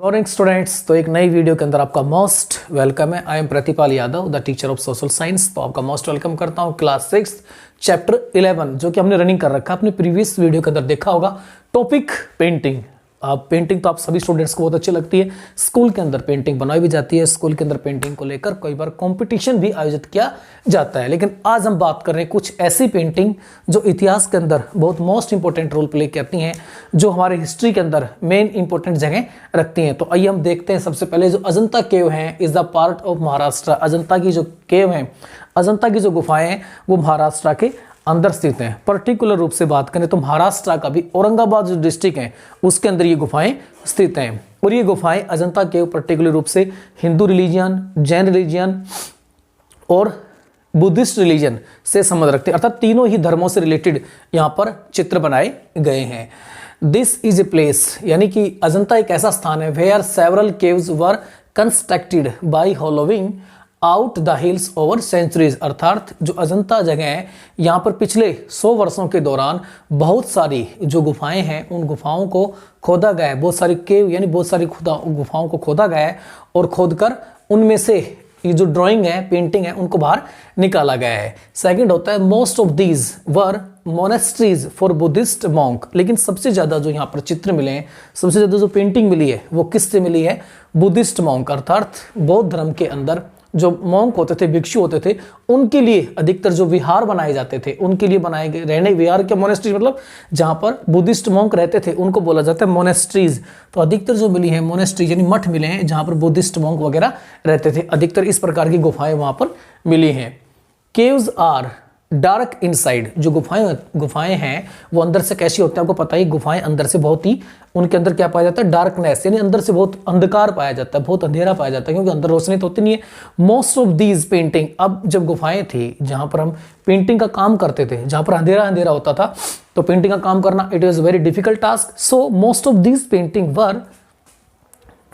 Morning students, तो एक नई वीडियो के अंदर आपका मोस्ट वेलकम है। I am Pratipal Yadav, the teacher of social science. तो आपका मोस्ट वेलकम करता हूँ क्लास 6 चैप्टर 11 जो कि हमने रनिंग कर रखा है। अपने प्रीवियस वीडियो के अंदर देखा होगा टॉपिक पेंटिंग। पेंटिंग तो आप सभी स्टूडेंट्स को बहुत अच्छी लगती है। स्कूल के अंदर पेंटिंग बनाई भी जाती है। स्कूल के अंदर पेंटिंग को लेकर कई बार कंपटीशन भी आयोजित किया जाता है। लेकिन आज हम बात कर रहे हैं कुछ ऐसी पेंटिंग जो इतिहास के अंदर बहुत मोस्ट इंपॉर्टेंट रोल प्ले करती हैं, जो हमारे हिस्ट्री के अंदर मेन इंपॉर्टेंट जगह रखती हैं। तो आइए हम देखते हैं। सबसे पहले जो अजंता केव हैं is the part of Maharashtra. Ajanta की जो केव हैं, अजंता की जो गुफाएं हैं वो महाराष्ट्र के अंदर स्थित हैं। पर्टिकुलर रूप से बात करें तो महाराष्ट्र का भी औरंगाबाद जो डिस्ट्रिक्ट है उसके अंदर ये गुफाएं स्थित हैं। और ये गुफाएं अजंता केव पर्टिकुलर रूप से हिंदू रिलीजियन, जैन रिलीजियन और बुद्धिस्ट रिलीजन से संबंध रखते हैं, अर्थात तीनों ही धर्मों से रिलेटेड यहाँ पर चित्र बनाए गए हैं। दिस इज ए प्लेस, यानी कि अजंता एक ऐसा स्थान है where several caves were constructed by hollowing out the hills over centuries. अर्थात जो अजंता जगह है यहाँ पर पिछले 100 वर्षों के दौरान बहुत सारी जो गुफाएं हैं उन गुफाओं को खोदा गया है। बहुत सारी केव यानी बहुत सारी गुफाओं को खोदा गया है और खोदकर उनमें से ये जो ड्राइंग है, पेंटिंग है, उनको बाहर निकाला गया है। सेकंड होता है most of these were monasteries for Buddhist monk. लेकिन सबसे ज्यादा जो यहाँ पर चित्र मिले हैं, सबसे ज्यादा जो पेंटिंग मिली है वो किससे मिली है? बुद्धिस्ट मॉन्क, अर्थात बौद्ध धर्म के अंदर जो मॉन्क होते थे, भिक्षु होते थे, उनके लिए अधिकतर जो विहार बनाए जाते थे उनके लिए बनाए गए रहने विहार के मोनेस्ट्री, मतलब जहां पर बुद्धिस्ट मॉन्क रहते थे उनको बोला जाता है मोनेस्ट्रीज। तो अधिकतर जो मिली है मोनेस्ट्रीज यानी मठ मिले हैं जहां पर बुद्धिस्ट मॉन्क वगैरह रहते थे। अधिकतर इस प्रकार की गुफाएं वहां पर मिली हैं। Caves are dark inside. जो गुफाएं हैं वो अंदर से कैसी होती हैं आपको पता ही। गुफाएं अंदर से बहुत ही, उनके अंदर क्या पाया जाता है? डार्कनेस, यानी अंदर से बहुत अंधकार पाया जाता है, बहुत अंधेरा पाया जाता है, क्योंकि अंदर रोशनी तो होती नहीं है। मोस्ट ऑफ दीज पेंटिंग, अब जब गुफाएं थी जहां पर हम पेंटिंग का काम करते थे, जहां पर अंधेरा अंधेरा होता था, तो पेंटिंग का काम करना it was very difficult task. So most of these painting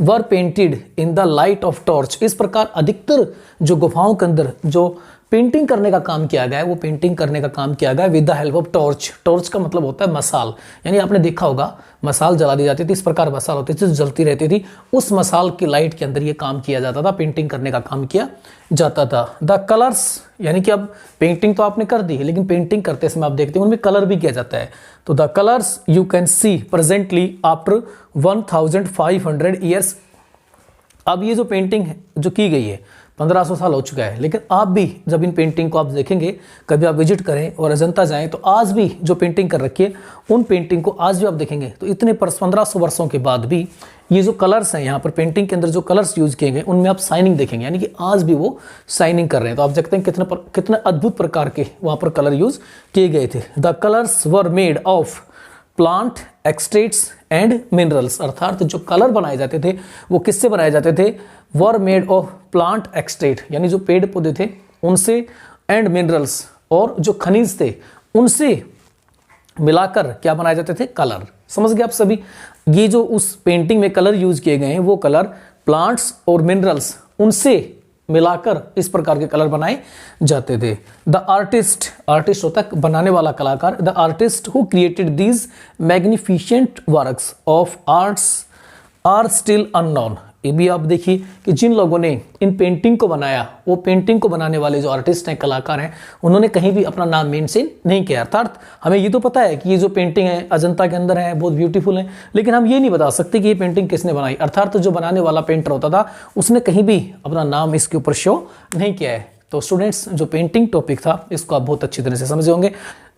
were painted in the light of torch. इस प्रकार अधिकतर जो गुफाओं के अंदर जो पेंटिंग करने का काम किया गया है वो पेंटिंग करने का काम किया गया with the help of torch. Torch का मतलब होता है मसाल, यानी आपने देखा होगा मसाल जला दी जाती थी। इस प्रकार मसाल होती थी जो जलती रहती थी, उस मसाल की लाइट के अंदर ये काम किया जाता था, पेंटिंग करने का काम किया जाता था। द कलर्स, यानी कि अब पेंटिंग तो आपने कर दी है लेकिन पेंटिंग करते समय आप देखते हैं उनमें कलर भी किया जाता है। तो the colours you can see presently after 1500 years. अब ये जो पेंटिंग जो की गई है 1500 साल हो चुका है, लेकिन आप भी जब इन पेंटिंग को आप देखेंगे, कभी आप विजिट करें और अजंता जाएं, तो आज भी जो पेंटिंग कर रखी है उन पेंटिंग को आज भी आप देखेंगे तो इतने 1500 वर्षों के बाद भी ये जो कलर्स हैं यहाँ पर पेंटिंग के अंदर जो कलर्स यूज किए गए उनमें आप शाइनिंग देखेंगे, यानी कि आज भी वो शाइनिंग कर रहे हैं। तो आप देखते हैं कितने अद्भुत प्रकार के वहाँ पर कलर यूज किए गए थे। The colours were made of plant extracts and minerals. अर्थात जो कलर बनाए जाते थे वो किससे बनाए जाते थे? Were made of plant extract, यानी जो पेड़ पौधे थे उनसे, एंड मिनरल्स, और जो खनिज थे उनसे मिलाकर क्या बनाए जाते थे? कलर। समझ गए आप सभी? ये जो उस पेंटिंग में कलर यूज किए गए हैं वो कलर प्लांट्स और मिनरल्स उनसे मिलाकर इस प्रकार के कलर बनाए जाते थे। द आर्टिस्ट, आर्टिस्ट होता है बनाने वाला कलाकार। The artist who created these magnificent works of arts are still unknown. ये भी आप देखिए कि जिन लोगों ने इन पेंटिंग को बनाया, वो पेंटिंग को बनाने वाले जो आर्टिस्ट हैं, कलाकार हैं, उन्होंने कहीं भी अपना नाम मेंशन नहीं किया। अर्थात हमें ये तो पता है कि ये जो पेंटिंग है अजंता के अंदर है, बहुत ब्यूटीफुल है, लेकिन हम ये नहीं बता सकते कि ये पेंटिंग किसने बनाई। अर्थात जो बनाने वाला पेंटर होता था उसने कहीं भी अपना नाम इसके ऊपर शो नहीं किया है। तो स्टूडेंट्स, जो पेंटिंग टॉपिक था इसको आप बहुत अच्छी तरह से समझे होंगे।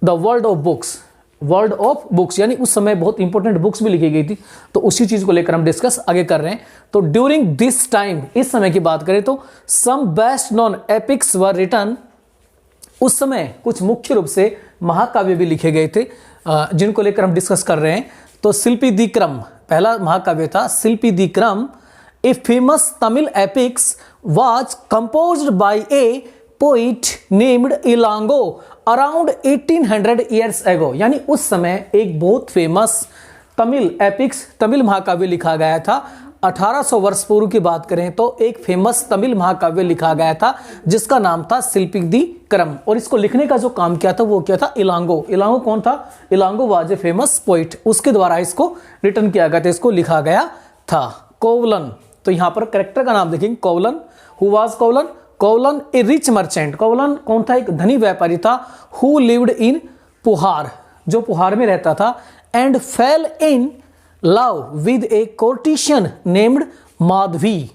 The world of books, world of books, यानी उस समय बहुत इंपॉर्टेंट बुक्स भी लिखी गई थी, तो उसी चीज को लेकर हम डिस्कस आगे कर रहे हैं। तो ड्यूरिंग दिस टाइम, इस समय की बात करें तो some best non epics were written. उस समय कुछ मुख्य रूप से महाकाव्य भी लिखे गए थे जिनको लेकर हम डिस्कस कर रहे हैं। तो शिल्पीदिक्रम पहला महाकाव्य था, Silappatikaram. A famous Tamil epics was composed by a poet named Ilango around 1800 years ago. यानी उस समय एक बहुत फेमस तमिल एपिक्स, तमिल महाकाव्य लिखा गया था। 1800 वर्ष पूर्व की बात करें तो एक फेमस तमिल महाकाव्य लिखा गया था जिसका नाम था शिल्पीदिक्रम। और इसको लिखने का जो काम किया था वो क्या था? इलांगो। इलांगो कौन था? Elango was a famous poet, उसके द्वारा इसको रिटर्न किया गया था, इसको लिखा गया था। कोवलन, तो यहां पर करेक्टर का नाम देखेंगे कोवलन। Who was कोवलन? कोवलन A rich merchant. कोवलन कौन था? एक धनी व्यापारी था। हु लिव्ड इन पुहार, जो पुहार में रहता था। And fell in love with a courtesan named Madhavi,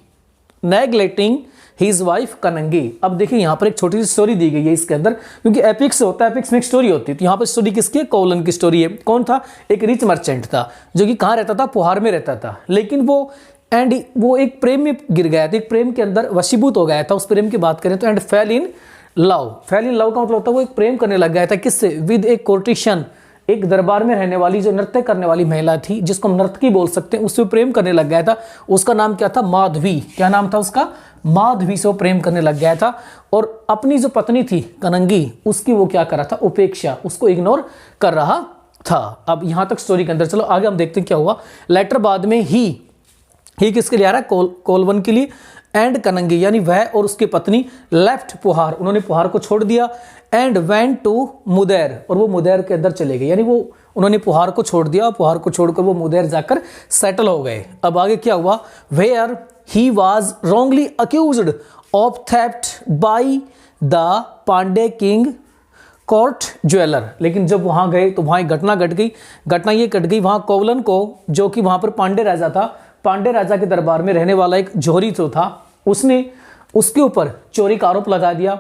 neglecting his wife Kannagi. अब देखिए यहां पर एक छोटी सी स्टोरी दी गई है इसके अंदर, क्योंकि एपिक्स होता है, एपिक्स में एक स्टोरी होती है, तो यहां पर स्टोरी किसकी है? कोवलन की स्टोरी है। कौन था? एक रिच मर्चेंट था जो कि कहां रहता था? पुहार में रहता था। लेकिन वो एक प्रेम में गिर गया था, एक प्रेम के अंदर वशीभूत हो गया था। उस प्रेम की बात करें तो and fell in love. Fail in love का मतलब होता है वो एक प्रेम करने लग गया था। किससे? विद ए कोर्टिशियन, एक दरबार में रहने वाली जो नृत्य करने वाली महिला थी, जिसको हम नर्तकी बोल सकते हैं, उससे प्रेम करने लग गया था। उसका नाम क्या था? माधवी। क्या नाम था उसका? माधवी से वो प्रेम करने लग गया था। और अपनी जो पत्नी थी कनंगी, उसकी वो क्या कर रहा था? उपेक्षा, उसको इग्नोर कर रहा था। अब यहां तक स्टोरी के अंदर। चलो आगे हम देखते हैं क्या हुआ। लेटर बाद में ही किसके लिए आ रहा है? कोलवन के लिए। एंड कनंगी यानी वह और उसकी पत्नी लेफ्ट पुहार, उन्होंने पुहार को छोड़ दिया। एंड वेंट टू मुदैर, और वो मुदैर के अंदर चले गए, यानी वो उन्होंने पुहार को छोड़ दिया। पुहार को छोड़कर वो मुदैर जाकर सेटल हो गए। अब आगे क्या हुआ? Where he was wrongly accused of theft by the Pande king court jeweller. लेकिन जब वहां गए तो वहां एक घटना घट गई। घटना ये घट गई, वहां कोवलन को, जो कि वहां पर पांडे राजा था, पांडे राजा के दरबार में रहने वाला एक जौहरी तो था, उसने उसके ऊपर चोरी का आरोप लगा दिया।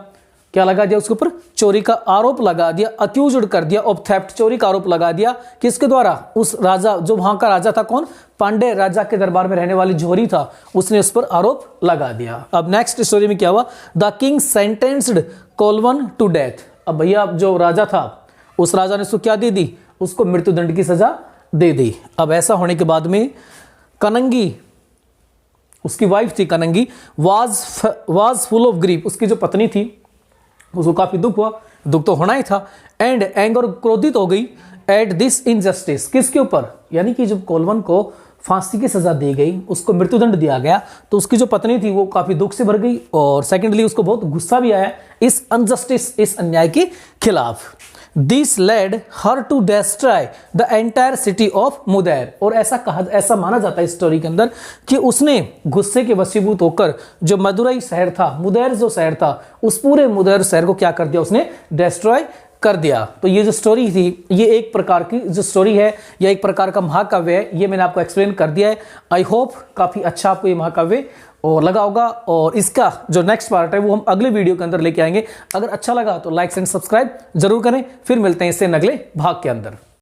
क्या लगा दिया? उसके ऊपर चोरी का आरोप लगा दिया, अक्यूज्ड कर दिया ऑफ थेफ्ट, चोरी का आरोप लगा दिया। किसके द्वारा? उस राजा, जो वहां का राजा था। कौन? पांडे राजा के दरबार में रहने वाली जौहरी था, उसने उस पर आरोप लगा दिया। अब नेक्स्ट स्टोरी में क्या हुआ? The king sentenced Kovalan to death. अब भैया जो राजा था, उस राजा ने उसको क्या दे दी? उसको मृत्युदंड की सजा दे दी। अब ऐसा होने के बाद में कनंगी, उसकी वाइफ थी कनंगी, वाज फुल ऑफ ग्रीफ, उसकी जो पत्नी थी उसको काफी दुख हुआ, दुख तो होना ही था। एंड एंगर, क्रोधित हो गई एट दिस इनजस्टिस, किसके ऊपर? यानी कि जब कोलवन को फांसी की सजा दी गई, उसको मृत्युदंड दिया गया, तो उसकी जो पत्नी थी वो काफी दुख से भर गई, और सेकेंडली उसको बहुत गुस्सा भी आया इस अनजस्टिस, इस अन्याय के खिलाफ। This led her to destroy the entire city of Madurai. और ऐसा माना जाता है इस स्टोरी के अंदर कि उसने गुस्से के वशीभूत होकर जो मदुरई शहर था, मुदैर जो शहर था, उस पूरे मुदैर शहर को क्या कर दिया? उसने डिस्ट्रॉय कर दिया। तो ये जो स्टोरी थी, ये एक प्रकार की जो स्टोरी है, या एक प्रकार का महाकाव्य है, ये मैंने आपको एक्सप्लेन कर दिया है। आई होप काफी अच्छा आपको ये महाकाव्य और लगा होगा, और इसका जो नेक्स्ट पार्ट है वो हम अगले वीडियो के अंदर लेके आएंगे। अगर अच्छा लगा तो लाइक एंड सब्सक्राइब जरूर करें। फिर मिलते हैं इससे अगले भाग के अंदर।